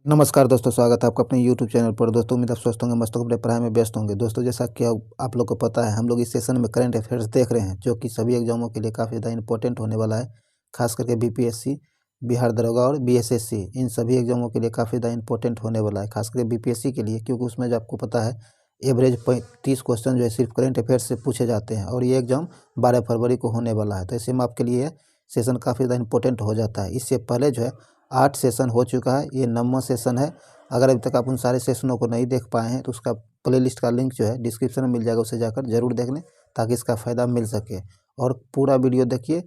नमस्कार दोस्तों, स्वागत है आपका अपने YouTube चैनल पर। दोस्तों उम्मीद आप स्वस्थ होंगे, मस्त होंगे, अपने पढ़ाई में व्यस्त होंगे। दोस्तों जैसा कि आप लोग को पता है, हम लोग इस सेशन में करंट अफेयर्स देख रहे हैं, जो कि सभी एग्जामों के लिए काफ़ी ज़्यादा इंपॉर्टेंट होने वाला है। खास करके BPSC, बिहार दरोगा और BSSC, इन सभी एग्जामों के लिए काफ़ी ज़्यादा इंपॉर्टेंट होने वाला है। खास करके BPSC के लिए, क्योंकि उसमें जो आपको पता है एवरेज 30 क्वेश्चन जो है सिर्फ करंट अफेयर्स से पूछे जाते हैं, और ये एग्जाम 12 फरवरी को होने वाला है। तो ऐसे में आपके लिए सेशन काफ़ी ज़्यादा इंपॉर्टेंट हो जाता है। इससे पहले जो है 8 सेशन हो चुका है, ये 9वां सेशन है। अगर अभी तक आप उन सारे सेशनों को नहीं देख पाए हैं तो उसका प्लेलिस्ट का लिंक जो है डिस्क्रिप्शन में मिल जाएगा, उसे जाकर जरूर देख लें ताकि इसका फ़ायदा मिल सके। और पूरा वीडियो देखिए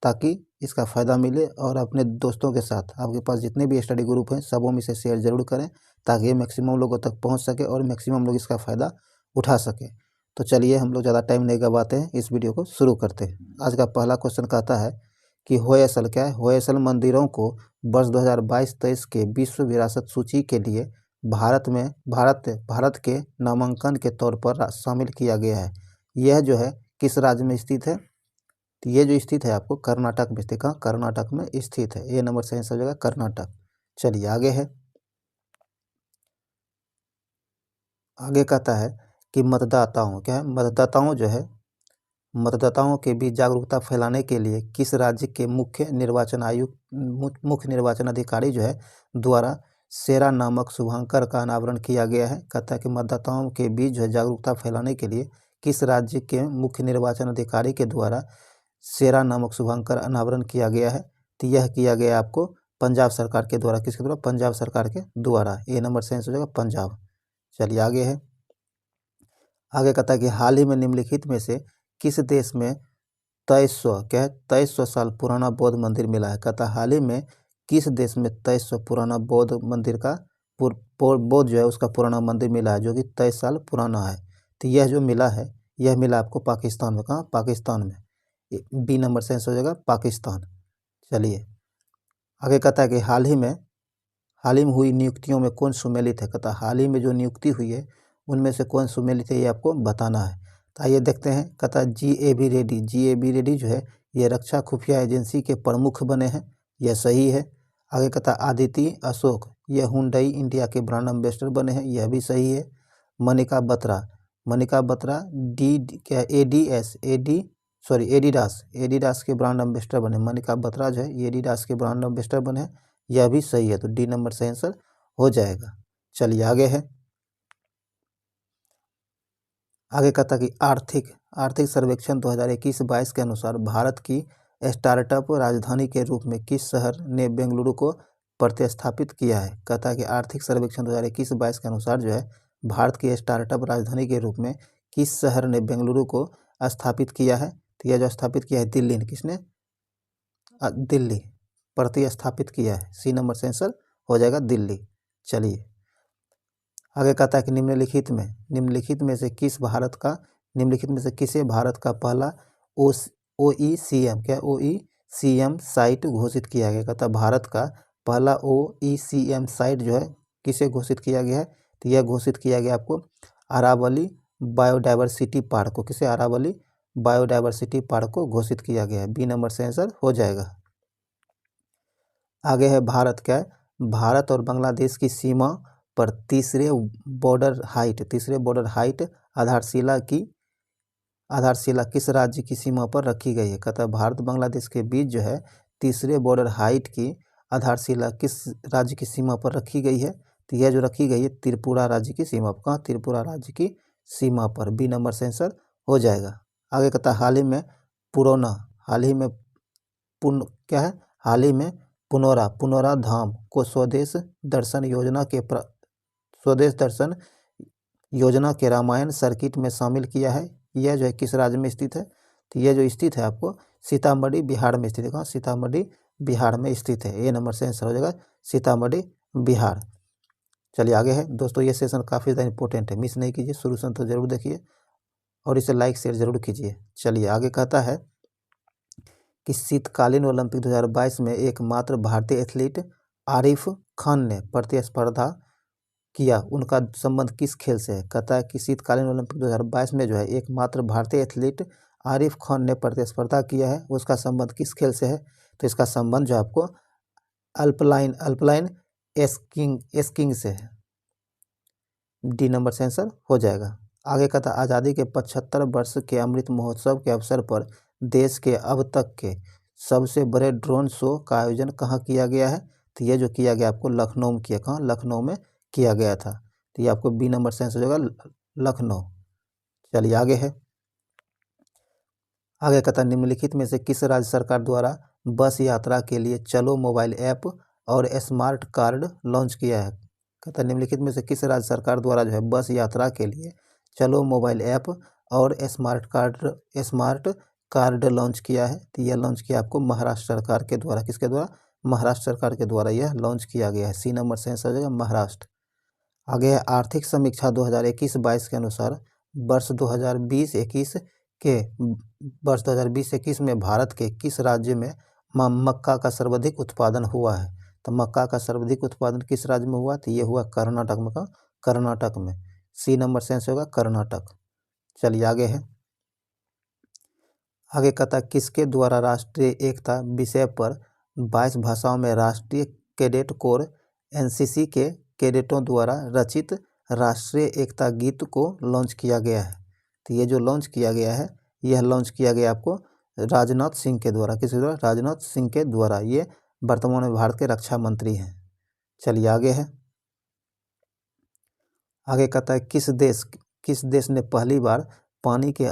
ताकि इसका फ़ायदा मिले, और अपने दोस्तों के साथ आपके पास जितने भी स्टडी ग्रुप हैं सबों में इसे शेयर ज़रूर करें ताकि ये मैक्सिमम लोगों तक पहुंच सके और मैक्सिमम लोग इसका फ़ायदा उठा सके। तो चलिए हम लोग ज़्यादा टाइम नहीं गवाते हैं, इस वीडियो को शुरू करते हैं। आज का पहला क्वेश्चन कहता है कि होयसल क्या है? होयसल मंदिरों को वर्ष 2022-23 के विश्व विरासत सूची के लिए भारत के नामांकन के तौर पर शामिल किया गया है। यह जो है किस राज्य में स्थित है? तो ये जो स्थित है आपको कर्नाटक में स्थित, कहाँ? कर्नाटक में स्थित है। ये नंबर सही आंसर हो जाएगा कर्नाटक। चलिए आगे है। आगे कहता है कि मतदाताओं क्या है? मतदाताओं जो है, मतदाताओं के बीच जागरूकता फैलाने के लिए किस राज्य के मुख्य निर्वाचन अधिकारी जो है द्वारा सेरा नामक शुभांकर का अनावरण किया गया है? कहता है कि मतदाताओं के बीच जो है जागरूकता फैलाने के लिए किस राज्य के मुख्य निर्वाचन अधिकारी के द्वारा सेरा नामक शुभांकर अनावरण किया गया है? तो यह किया गया आपको पंजाब सरकार के द्वारा। किसके द्वारा? पंजाब सरकार के द्वारा। ए नंबर सही आंसर हो जाएगा पंजाब। चलिए आगे है। आगे कहता है कि हाल ही में निम्नलिखित में से किस देश में 2300 साल पुराना बौद्ध मंदिर मिला है? कहता है हाल ही में किस देश में 2300 पुराना बौद्ध मंदिर का बौद्ध जो है उसका पुराना मंदिर मिला है, जो कि 23 साल पुराना है? तो यह जो मिला है, यह मिला आपको पाकिस्तान में। कहाँ? पाकिस्तान में। बी नंबर से आंसर हो जाएगा पाकिस्तान। चलिए आगे कहता है कि हाल ही में हुई नियुक्तियों में कौन सुमेलित है? कहता है हाल ही में जो नियुक्ति हुई है उनमें से कौन सुमेलित है, ये आपको बताना है। तो आइए देखते हैं। कहता है जी ए बी रेड्डी जो है ये रक्षा खुफिया एजेंसी के प्रमुख बने हैं, यह सही है। आगे कहता है आदिति अशोक ये हुंडई इंडिया के ब्रांड एम्बेसडर बने हैं, यह भी सही है। मनिका बत्रा डी क्या एडिडास के ब्रांड एम्बेसडर बने। मनिका बत्रा जो है एडिडास के ब्रांड एम्बेसडर बने हैं, यह भी सही है। तो डी नंबर सही आंसर हो जाएगा। चलिए आगे है। आगे कहता कि आर्थिक सर्वेक्षण 2021-22 के अनुसार भारत की स्टार्टअप राजधानी के रूप में किस शहर ने बेंगलुरु को प्रतिस्थापित किया है? कहता है कि आर्थिक सर्वेक्षण 2021-22 के अनुसार जो है भारत की स्टार्टअप राजधानी के रूप में किस शहर ने बेंगलुरु को स्थापित किया है? तो यह जो स्थापित किया है दिल्ली ने। किसने? दिल्ली प्रतिस्थापित किया है। सी नंबर से आंसर हो जाएगा दिल्ली। चलिए आगे कहता है कि निम्नलिखित में से किसे भारत का पहला OECM क्या OECM साइट घोषित किया गया? कहता है भारत का पहला OECM साइट जो है किसे घोषित किया गया है? तो यह घोषित किया गया आपको अरावली बायोडाइवर्सिटी पार्क को। किसे? अरावली बायोडाइवर्सिटी पार्क को घोषित किया गया है। बी नंबर से आंसर हो जाएगा। आगे है भारत और बांग्लादेश की सीमा पर तीसरे बॉर्डर हाइट आधारशिला किस राज्य की सीमा पर रखी गई है? कहता है भारत बांग्लादेश के बीच जो है तीसरे बॉर्डर हाइट की आधारशिला किस राज्य की सीमा पर रखी गई है? तो यह जो रखी गई है त्रिपुरा राज्य की सीमा पर। कहाँ? त्रिपुरा राज्य की सीमा पर। बी नंबर से आंसर हो जाएगा। आगे कहता है हाल ही में पुनौरा धाम को स्वदेश दर्शन योजना के रामायण सर्किट में शामिल किया है। यह जो है किस राज्य में स्थित है? तो यह जो स्थित है आपको सीतामढ़ी बिहार में स्थित है। कहाँ? सीतामढ़ी बिहार में स्थित है। ये नंबर से आंसर हो जाएगा सीतामढ़ी बिहार। चलिए आगे है। दोस्तों ये सेशन काफ़ी ज़्यादा इंपॉर्टेंट है, मिस नहीं कीजिए, शुरू से तो जरूर देखिए और इसे लाइक शेयर जरूर कीजिए। चलिए आगे कहता है कि शीतकालीन ओलंपिक 2022 में एकमात्र भारतीय एथलीट आरिफ खान ने प्रतिस्पर्धा किया, उनका संबंध किस खेल से है? कहता है कि शीतकालीन ओलंपिक 2022 में जो है एकमात्र भारतीय एथलीट आरिफ खान ने प्रतिस्पर्धा किया है, उसका संबंध किस खेल से है? तो इसका संबंध जो आपको अल्पलाइन एस्किंग से है। डी नंबर से आंसर हो जाएगा। आगे कहता आज़ादी के 75 वर्ष के अमृत महोत्सव के अवसर पर देश के अब तक के सबसे बड़े ड्रोन शो का आयोजन कहाँ किया गया है? तो ये जो किया गया आपको लखनऊ में किया, कहाँ? लखनऊ में किया गया था। तो ये आपको बी नंबर से आंसर हो जाएगा लखनऊ। चलिए आगे है। आगे कहता निम्नलिखित में से किस राज्य सरकार द्वारा बस यात्रा के लिए चलो मोबाइल ऐप और स्मार्ट कार्ड लॉन्च किया है? कहता निम्नलिखित में से किस राज्य सरकार द्वारा जो है बस यात्रा के लिए चलो मोबाइल ऐप और स्मार्ट कार्ड लॉन्च किया है? तो यह लॉन्च किया आपको महाराष्ट्र सरकार के द्वारा। किसके द्वारा? महाराष्ट्र सरकार के द्वारा यह लॉन्च किया गया है। सी नंबर से आंसर हो जाएगा महाराष्ट्र। आगे है आर्थिक समीक्षा 2021-22 के अनुसार वर्ष 2020-21 में भारत के किस राज्य में मक्का का सर्वाधिक उत्पादन हुआ है? तो मक्का का सर्वाधिक उत्पादन किस राज्य में हुआ? तो ये हुआ कर्नाटक में। का कर्नाटक में। सी नंबर से आंसर होगा कर्नाटक। चलिए आगे है। आगे कहता किसके द्वारा राष्ट्रीय एकता विषय पर 22 भाषाओं में राष्ट्रीय कैडेट कोर एनसीसी के कैडेटों द्वारा रचित राष्ट्रीय एकता गीत को लॉन्च किया गया है? तो ये जो लॉन्च किया गया है यह लॉन्च किया गया आपको राजनाथ सिंह के द्वारा। किसके द्वारा? राजनाथ सिंह के द्वारा। ये वर्तमान में भारत के रक्षा मंत्री हैं। चलिए आगे है। आगे कहता है किस देश ने पहली बार पानी के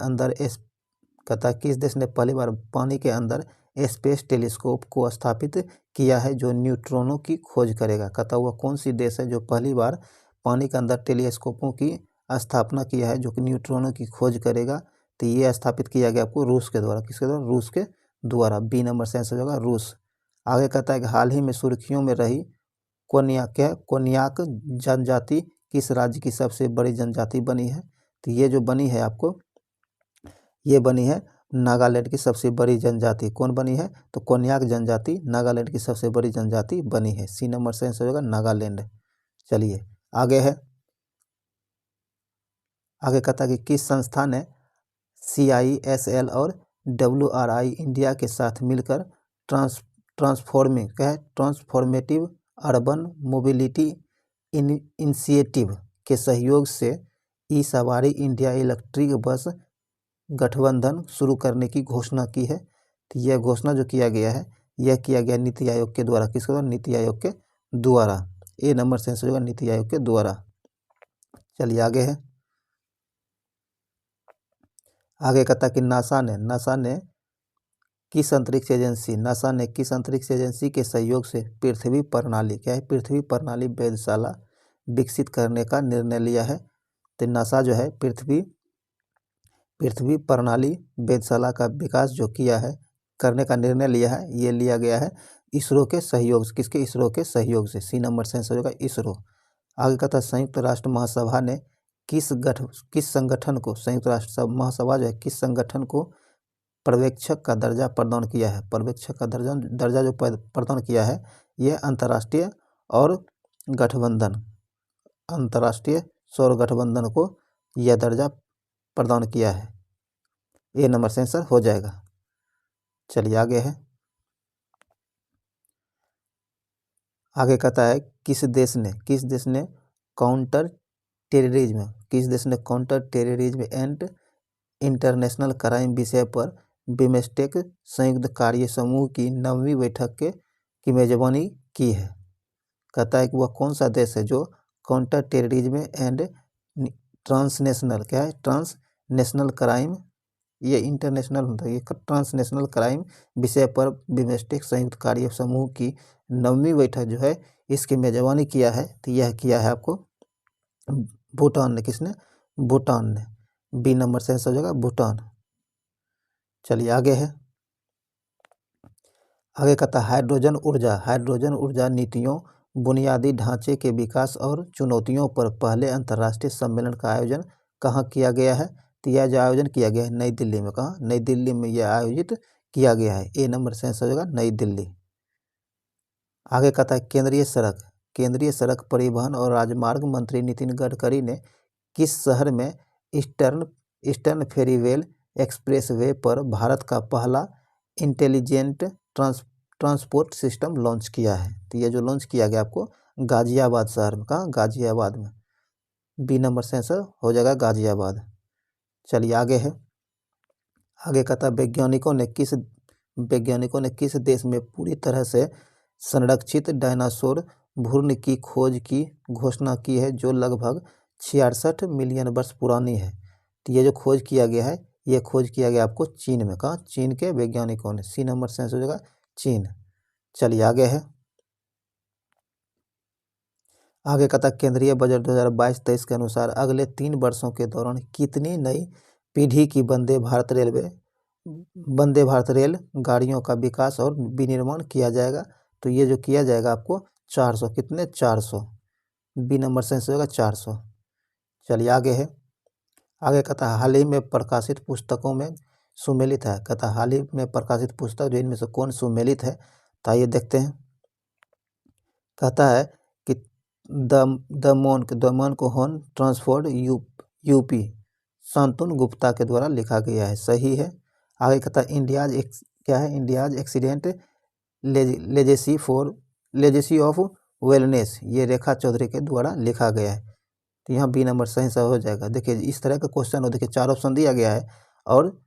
अंदर स्पेस टेलीस्कोप को स्थापित किया है जो न्यूट्रॉनों की खोज करेगा? कहता हुआ कौन सी देश है जो पहली बार पानी के अंदर टेलीस्कोपों की स्थापना किया है जो कि न्यूट्रॉनों की खोज करेगा? तो ये स्थापित किया गया आपको रूस के द्वारा। किसके द्वारा? रूस के द्वारा। बी नंबर से आंसर होगा रूस। आगे कहता है कि हाल ही में सुर्खियों में रही कोन्याक जनजाति किस राज्य की सबसे बड़ी जनजाति बनी है? तो ये जो बनी है आपको, ये बनी है नागालैंड की सबसे बड़ी जनजाति। कौन बनी है? तो कोन्याक जनजाति नागालैंड की सबसे बड़ी जनजाति बनी है। सी नंबर से आंसर होगा नागालैंड। चलिए आगे है। आगे कहता है कि किस संस्था ने CISL और WRI इंडिया के साथ मिलकर ट्रांसफॉर्मेटिव अर्बन मोबिलिटी इनिशिएटिव के सहयोग से ई सवारी इंडिया इलेक्ट्रिक बस गठबंधन शुरू करने की घोषणा की है? तो यह घोषणा जो किया गया है यह किया गया नीति आयोग के द्वारा। किसके द्वारा? नीति आयोग के द्वारा। ए नंबर से आंसर होगा नीति आयोग के द्वारा। चलिए आगे है। आगे कहता कि नासा ने किस अंतरिक्ष एजेंसी के सहयोग से पृथ्वी प्रणाली, क्या है? पृथ्वी प्रणाली वेधशाला विकसित करने का निर्णय लिया है? तो नासा जो है पृथ्वी प्रणाली वेधशाला का विकास जो किया है, करने का निर्णय लिया है, ये लिया गया है इसरो के सहयोग से। किसके? इसरो के सहयोग से। सी नंबर से आंसर होगा इसरो। आगे कहता है संयुक्त राष्ट्र महासभा ने किस संगठन को, संयुक्त राष्ट्र महासभा जो है किस संगठन को पर्यवेक्षक का दर्जा प्रदान किया है? पर्यवेक्षक का दर्जा जो प्रदान किया है ये अंतर्राष्ट्रीय सौर गठबंधन को यह दर्जा प्रदान किया है। ए नंबर से आंसर हो जाएगा। चलिए आगे है। आगे कहता है किस देश ने counter terrorism and international crime विषय पर बिमस्टेक संयुक्त कार्य समूह की 9वीं बैठक की मेजबानी की है? कहता है कि वह कौन सा देश है जो counter terrorism and transnational crime, ये इंटरनेशनल होता है, ये ट्रांसनेशनल क्राइम विषय पर बिमस्टेक संयुक्त कार्य समूह की 9वीं बैठक जो है इसकी मेजबानी किया है? तो यह किया है आपको भूटान ने। किसने? भूटान ने। बी नंबर से आंसर हो जाएगा भूटान। चलिए आगे है। आगे कहता है हाइड्रोजन ऊर्जा नीतियों, बुनियादी ढांचे के विकास और चुनौतियों पर पहले अंतर्राष्ट्रीय सम्मेलन का आयोजन कहाँ किया गया है? तो यह जो आयोजन किया गया है नई दिल्ली में। कहाँ? नई दिल्ली में यह आयोजित किया गया है। ए नंबर से आंसर हो जाएगा नई दिल्ली। आगे कहता है केंद्रीय सड़क परिवहन और राजमार्ग मंत्री नितिन गडकरी ने किस शहर में ईस्टर्न फेरीवेल एक्सप्रेसवे पर भारत का पहला इंटेलिजेंट ट्रांसपोर्ट सिस्टम लॉन्च किया है? तो यह जो लॉन्च किया गया आपको गाजियाबाद शहर में। कहाँ? गाजियाबाद में। बी नंबर से आंसर हो जाएगा गाजियाबाद। चलिए आगे है। आगे कहता है वैज्ञानिकों ने किस देश में पूरी तरह से संरक्षित डायनासोर भ्रूण की खोज की घोषणा की है, जो लगभग 66 मिलियन वर्ष पुरानी है। तो ये जो खोज किया गया है, ये खोज किया गया आपको चीन में। कहाँ? चीन के वैज्ञानिकों ने। सी नंबर से आंसर हो जाएगा चीन। चलिए आगे है। आगे कहता है केंद्रीय बजट 2022-23 के अनुसार अगले 3 वर्षों के दौरान कितनी नई पीढ़ी की वंदे भारत रेल गाड़ियों का विकास और विनिर्माण किया जाएगा? तो ये जो किया जाएगा आपको 400। कितने? 400। बी नंबर से आंसर होगा 400। चलिए आगे है। आगे कहता है हाल ही में प्रकाशित पुस्तकों में सुमेलित है। कहता है हाल ही में प्रकाशित पुस्तक जो इनमें से कौन सुमेलित है? तो आइए देखते हैं। कहता है कि द मोनकोहन ट्रांसफोर्ड यूपी शांतनु गुप्ता के द्वारा लिखा गया है। सही है। आगे कहता है क्या है? India's accident legacy of wellness, ये रेखा चौधरी के द्वारा लिखा गया है। तो यहाँ बी नंबर सही सा हो जाएगा। देखिए इस तरह का क्वेश्चन हो, देखिए 4 ऑप्शन दिया गया है और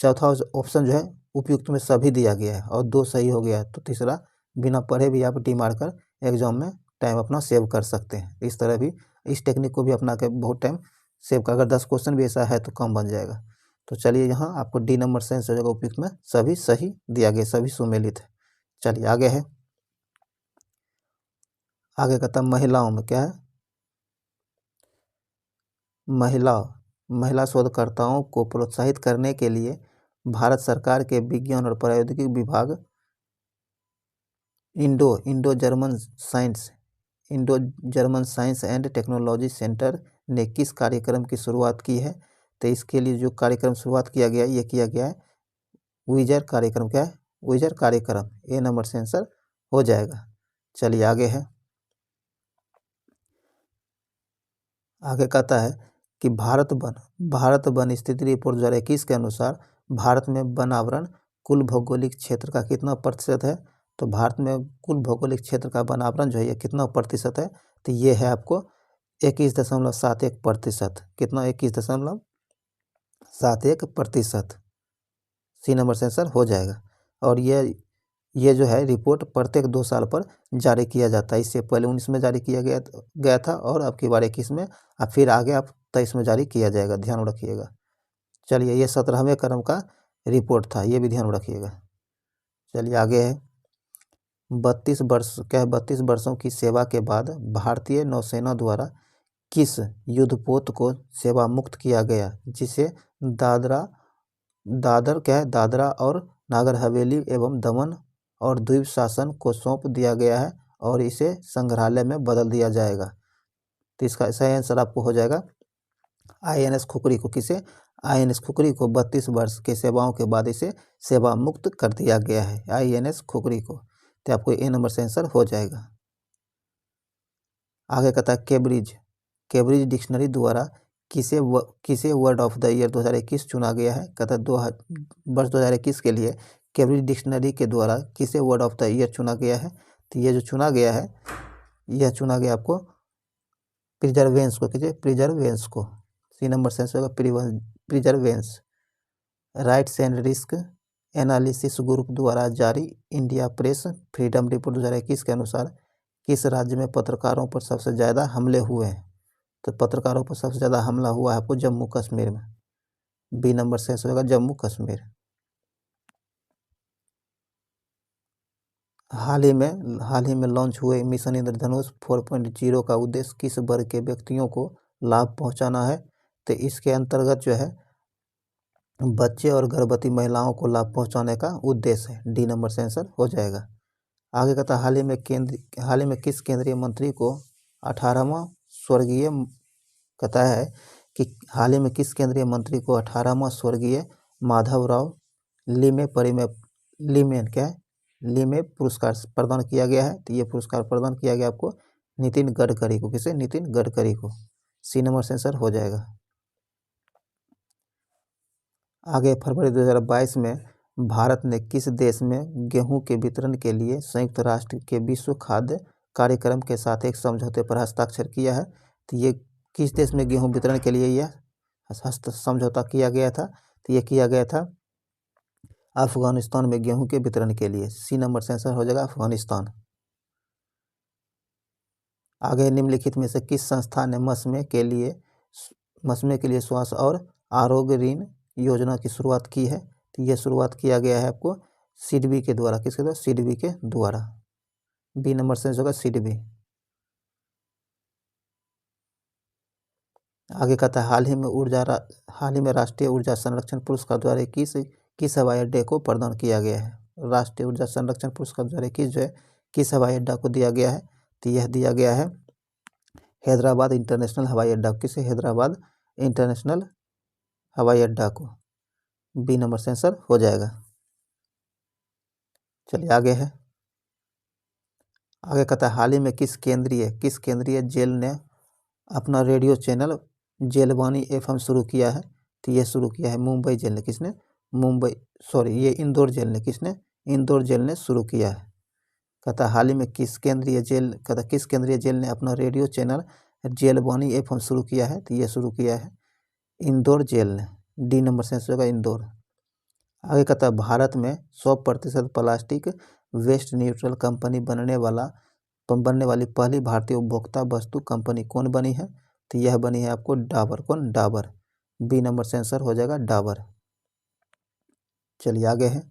चौथा ऑप्शन जो है उपयुक्त में सभी दिया गया है और 2 सही हो गया है। तो तीसरा बिना पढ़े भी आप टी मार कर एग्जाम में टाइम अपना सेव कर सकते हैं। इस तरह भी इस टेक्निक को भी अपना के बहुत टाइम सेव कर, अगर 10 क्वेश्चन भी ऐसा है तो कम बन जाएगा। तो चलिए यहाँ आपको डी नंबर से आंसर हो जाएगा उपयुक्त में सभी सही दिया गया, सभी सुमेलित है। चलिए आगे है। आगे कहता महिलाओं में क्या है? महिला शोधकर्ताओं को प्रोत्साहित करने के लिए भारत सरकार के विज्ञान और प्रौद्योगिकी विभाग Indo German science and technology centre ने किस कार्यक्रम की शुरुआत की है? तो इसके लिए जो कार्यक्रम शुरुआत किया गया है, ये किया गया है विजर कार्यक्रम। क्या है? विजर कार्यक्रम। ए नंबर से आंसर हो जाएगा। चलिए आगे है। आगे कहता है कि भारत वन स्थिति रिपोर्ट 2021 के अनुसार भारत में वन आवरण कुल भौगोलिक क्षेत्र का कितना प्रतिशत है? तो भारत में कुल भौगोलिक क्षेत्र का वन आवरण जो है ये कितना प्रतिशत है? तो ये है आपको 21.71%। कितना? 21.71%। सी नंबर से आंसर हो जाएगा। और ये जो है रिपोर्ट प्रत्येक 2 साल पर जारी किया जाता है। इससे पहले 19 में जारी किया गया था और अब की बार 21 में, अब फिर आगे अब 23 में जारी किया जाएगा, ध्यान रखिएगा। चलिए ये 17वें क्रम का रिपोर्ट था, ये भी ध्यान रखिएगा। चलिए आगे है। 32 वर्षों की सेवा के बाद भारतीय नौसेना द्वारा किस युद्धपोत को सेवा मुक्त किया गया, जिसे दादरा और नागर हवेली एवं दमन और द्वीप शासन को सौंप दिया गया है और इसे संग्रहालय में बदल दिया जाएगा? तो इसका सही आंसर आपको हो जाएगा INS खुखरी को। किसे? INS खुखरी को 32 वर्ष के सेवाओं के बाद इसे सेवा मुक्त कर दिया गया है, INS खुखरी को। तो आपको ए नंबर से आंसर हो जाएगा। आगे कहता है केब्रिज डिक्शनरी द्वारा किसे वर्ड ऑफ द ईयर 2021 चुना गया है? कहता है वर्ष 2021 के लिए केब्रिज डिक्शनरी के द्वारा किसे वर्ड ऑफ द ईयर चुना गया है? तो ये जो चुना गया है, यह चुना गया आपको प्रिजर्वेंस को। कीजिए प्रिजर्वेंस को। सी नंबर से आंसर होगा प्रिजर्वेंस। Rights and risk analysis group द्वारा जारी इंडिया प्रेस फ्रीडम रिपोर्ट 2021 के अनुसार किस राज्य में पत्रकारों पर सबसे ज़्यादा हमले हुए हैं? तो पत्रकारों पर सबसे ज़्यादा हमला हुआ है आपको जम्मू कश्मीर में। बी नंबर से आंसर होगा जम्मू कश्मीर। हाल ही में लॉन्च हुए मिशन इंद्रधनुष 4.0 का उद्देश्य किस वर्ग के व्यक्तियों को लाभ पहुंचाना है? तो इसके अंतर्गत जो है बच्चे और गर्भवती महिलाओं को लाभ पहुंचाने का उद्देश्य है। डी नंबर से आंसर हो जाएगा। आगे कहता हाल ही में किस केंद्रीय मंत्री को 18वां स्वर्गीय कहता है कि हाल ही में किस केंद्रीय मंत्री को 18वां स्वर्गीय माधवराव लीमे पुरस्कार प्रदान किया गया है? तो ये पुरस्कार प्रदान किया गया आपको नितिन गडकरी को। किसे? नितिन गडकरी को। सी नंबर से आंसर हो जाएगा। आगे फरवरी 2022 में भारत ने किस देश में गेहूं के वितरण के लिए संयुक्त राष्ट्र के विश्व खाद्य कार्यक्रम के साथ एक समझौते पर हस्ताक्षर किया है। तो ये किस देश में गेहूं वितरण के लिए यह समझौता किया गया था? तो ये किया गया था अफगानिस्तान में गेहूं के वितरण के लिए। सी नंबर से आंसर हो जाएगा अफगानिस्तान। आगे निम्नलिखित में से किस संस्था ने मस्मे के लिए स्वास्थ्य और आरोग्य ऋण योजना की शुरुआत की है? तो यह शुरुआत किया गया है आपको सिडबी के द्वारा। किसके द्वारा? सिडबी के द्वारा। बी नंबर से होगा सिडबी। आगे कहता है हाल ही में राष्ट्रीय ऊर्जा संरक्षण पुरस्कार द्वारा किस हवाई अड्डे को प्रदान किया गया है? राष्ट्रीय ऊर्जा संरक्षण पुरस्कार द्वारा किस हवाई अड्डा को दिया गया है? तो यह दिया गया है हैदराबाद इंटरनेशनल हवाई अड्डा। किसे? हैदराबाद इंटरनेशनल हवाई अड्डा को। बी नंबर से आंसर हो जाएगा। चलिए आगे है। आगे कहता है हाल ही में किस केंद्रीय जेल ने अपना रेडियो चैनल जेलवानी एफएम शुरू किया है? तो यह शुरू किया है मुंबई जेल ने। किसने? ये इंदौर जेल ने। किसने? इंदौर जेल ने शुरू किया है। कहता हाल ही में किस केंद्रीय जेल ने अपना रेडियो चैनल जेलवानी एफएम शुरू किया है? तो यह शुरू किया है इंदौर जेल ने। डी नंबर से आंसर होगा इंदौर। आगे कहता है भारत में 100% प्लास्टिक वेस्ट न्यूट्रल कंपनी बनने वाली पहली भारतीय उपभोक्ता वस्तु कंपनी कौन बनी है? तो यह बनी है आपको डाबर। कौन? डाबर। बी नंबर से आंसर हो जाएगा डाबर। चलिए आगे है।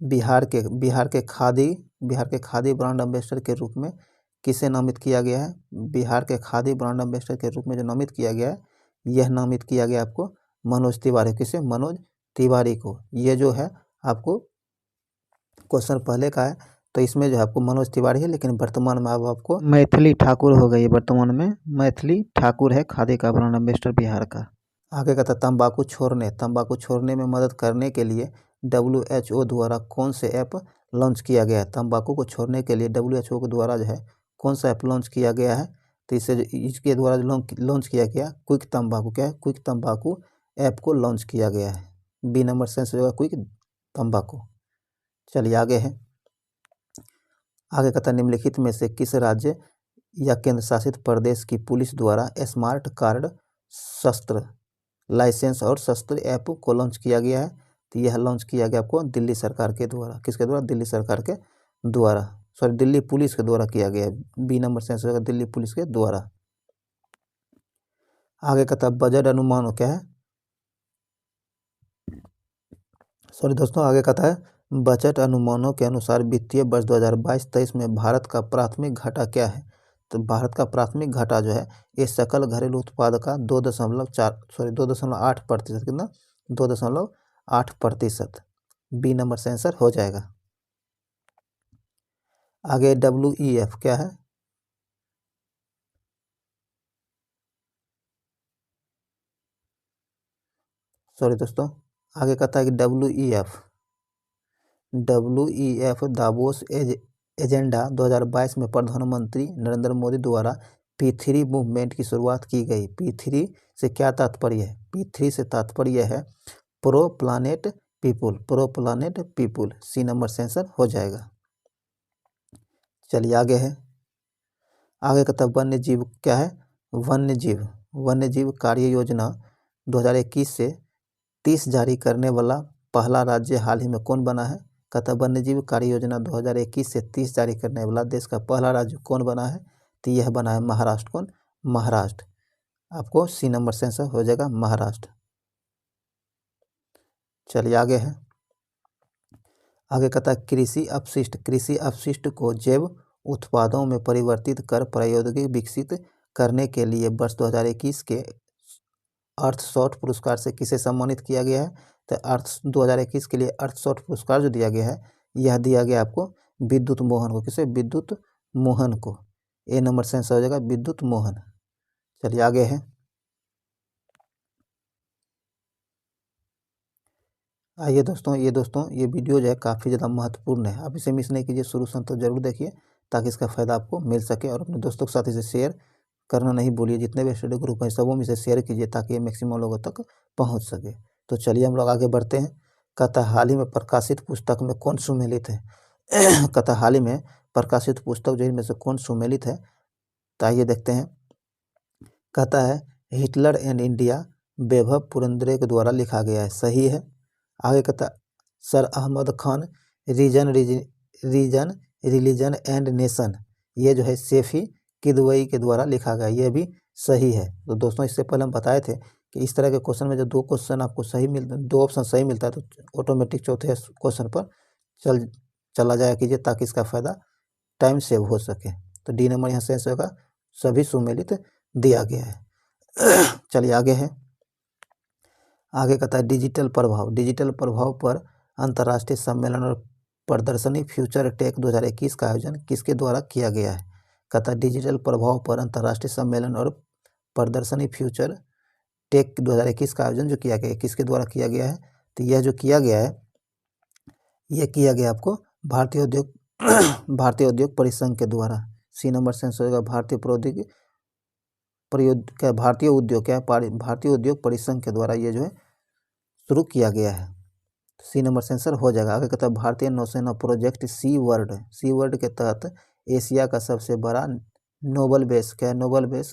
बिहार के खादी ब्रांड एम्बेसडर के रूप में किसे नामित किया गया है? बिहार के खादी ब्रांड एम्बेसडर के रूप में जो नामित किया गया है, यह नामित किया गया आपको मनोज तिवारी। किसे? मनोज तिवारी को। ये जो है आपको क्वेश्चन पहले का है, तो इसमें जो है आपको मनोज तिवारी है, लेकिन वर्तमान में अब आपको मैथिली ठाकुर हो गई। वर्तमान में मैथिली ठाकुर है खादी का ब्रांड एम्बेसडर बिहार का। आगे कहता तंबाकू छोड़ने में मदद करने के लिए WHO द्वारा कौन से ऐप लॉन्च किया गया है? तंबाकू को छोड़ने के लिए WHO के द्वारा जो है कौन सा ऐप लॉन्च किया गया है? तो इसके द्वारा लॉन्च किया गया क्विक तंबाकू। क्या है? क्विक तंबाकू ऐप को लॉन्च किया गया है। बी नंबर से आंसर होगा क्विक तंबाकू। चलिए आगे है। आगे कहता निम्नलिखित में से किस राज्य या केंद्र शासित प्रदेश की पुलिस द्वारा स्मार्ट कार्ड शस्त्र लाइसेंस और शस्त्र ऐप को लॉन्च किया गया है? तो यह लॉन्च किया गया आपको दिल्ली सरकार के द्वारा। किसके द्वारा? दिल्ली सरकार के द्वारा, दिल्ली पुलिस के द्वारा किया गया है। बी नंबर से आंसर होगा दिल्ली पुलिस के द्वारा। आगे कहता बजट अनुमान क्या है? दोस्तों आगे कहता है बजट अनुमानों के अनुसार वित्तीय वर्ष 2022-23 में भारत का प्राथमिक घाटा क्या है? तो भारत का प्राथमिक घाटा जो है ये सकल घरेलू उत्पाद का 2.8%। कितना? 2.8%। बी नंबर से आंसर हो जाएगा। आगे WEF क्या है? दोस्तों आगे कहता है कि WEF दावोस एजेंडा 2022 में प्रधानमंत्री नरेंद्र मोदी द्वारा P3 मूवमेंट की शुरुआत की गई। P3 से क्या तात्पर्य है? P3 से तात्पर्य है pro planet people. C number से आंसर हो जाएगा। चलिए आगे है। आगे कहता वन्य जीव क्या है? वन्य जीव कार्य योजना 2021 से 30 जारी करने वाला पहला राज्य हाल ही में कौन बना है? कहता वन्य जीव कार्य योजना 2021 से 30 जारी करने वाला देश का पहला राज्य कौन बना है? तो यह बना है महाराष्ट्र। कौन? महाराष्ट्र। आपको सी नंबर से आंसर हो जाएगा महाराष्ट्र। चलिए आगे है। आगे कहता है कृषि अपशिष्ट को जैव उत्पादों में परिवर्तित कर प्रौद्योगिकी विकसित करने के लिए वर्ष 2021 के अर्थशॉट पुरस्कार से किसे सम्मानित किया गया है? तो 2021 के लिए अर्थशॉट पुरस्कार जो दिया गया है, यह दिया गया आपको विद्युत मोहन को। किसे? विद्युत मोहन को। ए नंबर से आंसर हो जाएगा विद्युत मोहन। चलिए आगे है। आइए दोस्तों ये वीडियो जो है काफ़ी ज़्यादा महत्वपूर्ण है। आप इसे मिस नहीं कीजिए, शुरू से अंत तक जरूर देखिए ताकि इसका फ़ायदा आपको मिल सके, और अपने दोस्तों के साथ इसे शेयर करना नहीं भूलिए। जितने भी स्टडी ग्रुप हैं सबों में इसे शेयर कीजिए ताकि ये मैक्सिमम लोगों तक पहुंच सके। तो चलिए हम लोग आगे बढ़ते हैं। कहता हाल ही में प्रकाशित पुस्तक में कौन सम्मिलित है? कहता हाल ही में प्रकाशित पुस्तक जो इनमें से कौन सुमेलित है? तो आइए देखते हैं। कहता है Hitler and India, Vaibhav Purandare के द्वारा लिखा गया है, सही है। आगे कहता sir Ahmad Khan, reason religion and nation, ये जो है सैफी किदवई के द्वारा लिखा गया, ये भी सही है। तो दोस्तों इससे पहले हम बताए थे कि इस तरह के क्वेश्चन में जब दो क्वेश्चन आपको सही मिलते, दो ऑप्शन सही मिलता है तो ऑटोमेटिक चौथे क्वेश्चन पर चला जाया कीजिए ताकि इसका फायदा टाइम सेव हो सके। तो डी नंबर यहाँ से होगा, सभी सुमेलित दिया गया है। चलिए आगे है। आगे कहता है डिजिटल प्रभाव। डिजिटल प्रभाव पर अंतर्राष्ट्रीय सम्मेलन और प्रदर्शनी फ्यूचर टेक 2021 का आयोजन किसके द्वारा किया गया है? कहता है डिजिटल प्रभाव पर अंतर्राष्ट्रीय सम्मेलन और प्रदर्शनी फ्यूचर टेक 2021 का आयोजन जो किया गया है किसके द्वारा किया गया है? तो यह जो किया गया है, यह किया गया आपको भारतीय उद्योग परिसंघ के द्वारा। सी नंबर सेंस होगा भारतीय भारतीय उद्योग परिसंघ के द्वारा ये जो है शुरू किया गया है। सी नंबर सेंसर हो जाएगा। आगे कहता है भारतीय नौसेना प्रोजेक्ट सी वर्ड के तहत एशिया का सबसे बड़ा नोबल बेस, क्या है नोबल बेस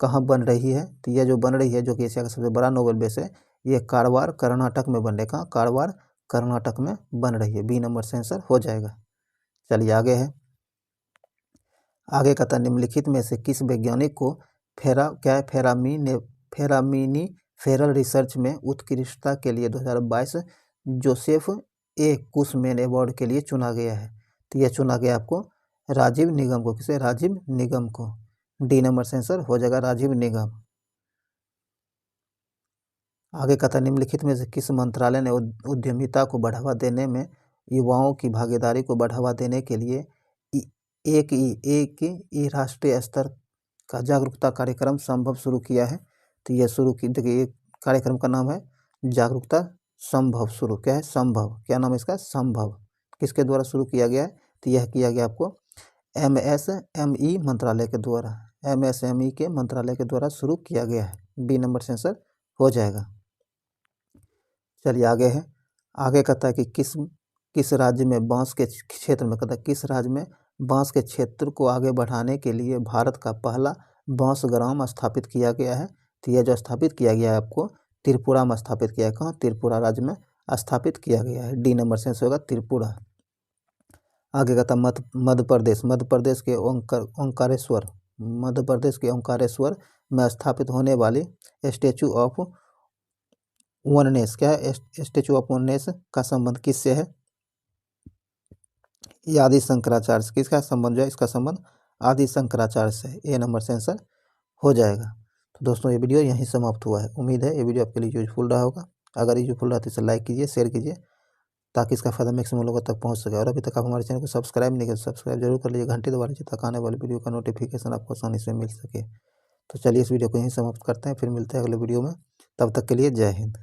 कहाँ बन रही है? तो यह जो बन रही है, जो कि एशिया का सबसे बड़ा नोबल बेस है, ये कारवार कर्नाटक में बन रही है। कहाँ? कारवार कर्नाटक में बन रही है। बी नंबर सेंसर हो जाएगा। चलिए आगे है। आगे कहता है निम्नलिखित में से किस वैज्ञानिक को फेरामिनी फेरल रिसर्च में उत्कृष्टता के लिए 2022 जोसेफ ए कुशमैन अवार्ड के लिए चुना गया है? तो यह चुना गया आपको राजीव निगम को। किसे? राजीव निगम को। डी नंबर सेंसर हो जाएगा राजीव निगम। आगे कहता है निम्नलिखित में से किस मंत्रालय ने उद्यमिता को बढ़ावा देने में युवाओं की भागीदारी को बढ़ावा देने के लिए एक ही राष्ट्रीय स्तर का जागरूकता कार्यक्रम संभव शुरू किया है? तो यह शुरू की, देखिए कार्यक्रम का नाम है जागरूकता संभव शुरू। क्या है? संभव। क्या नाम है इसका? संभव। किसके द्वारा शुरू किया गया है? तो यह किया गया आपको MSME मंत्रालय के द्वारा। MSME के मंत्रालय के द्वारा शुरू किया गया है। बी नंबर सेंसर हो जाएगा। चलिए आगे है। आगे कहता है कि किस राज्य में बांस के क्षेत्र में, कहता है किस राज्य में बांस के क्षेत्र को आगे बढ़ाने के लिए भारत का पहला बांस ग्राम स्थापित किया गया है? तो यह जो स्थापित किया गया है आपको त्रिपुरा में स्थापित किया है। कहाँ? त्रिपुरा राज्य में स्थापित किया गया है। डी नंबर सेंस होगा त्रिपुरा। आगे कहता मध्य प्रदेश के ओंकारेश्वर में स्थापित होने वाली स्टैचू ऑफ वननेस, क्या है? स्टैचू ऑफ वननेस का संबंध किससे है? आदि शंकराचार्य से। किसका संबंध जो है? इसका संबंध आदि शंकराचार्य से। ए नंबर सेंसर हो जाएगा। तो दोस्तों ये वीडियो यहीं समाप्त हुआ है। उम्मीद है ये वीडियो आपके लिए यूजफुल रहा होगा। अगर यूजफुल रहा तो इसे लाइक कीजिए, शेयर कीजिए ताकि इसका फायदा मैक्सिमम लोगों तक पहुंच सके। और अभी तक आप हमारे चैनल को सब्सक्राइब नहीं किया तो सब्सक्राइब जरूर कर लीजिए, घंटे दबा लीजिए ताकि आने वाली वीडियो का नोटिफिकेशन आपको आसानी से मिल सके। तो चलिए इस वीडियो को यहीं समाप्त करते हैं, फिर मिलते हैं अगले वीडियो में। तब तक के लिए जय हिंद।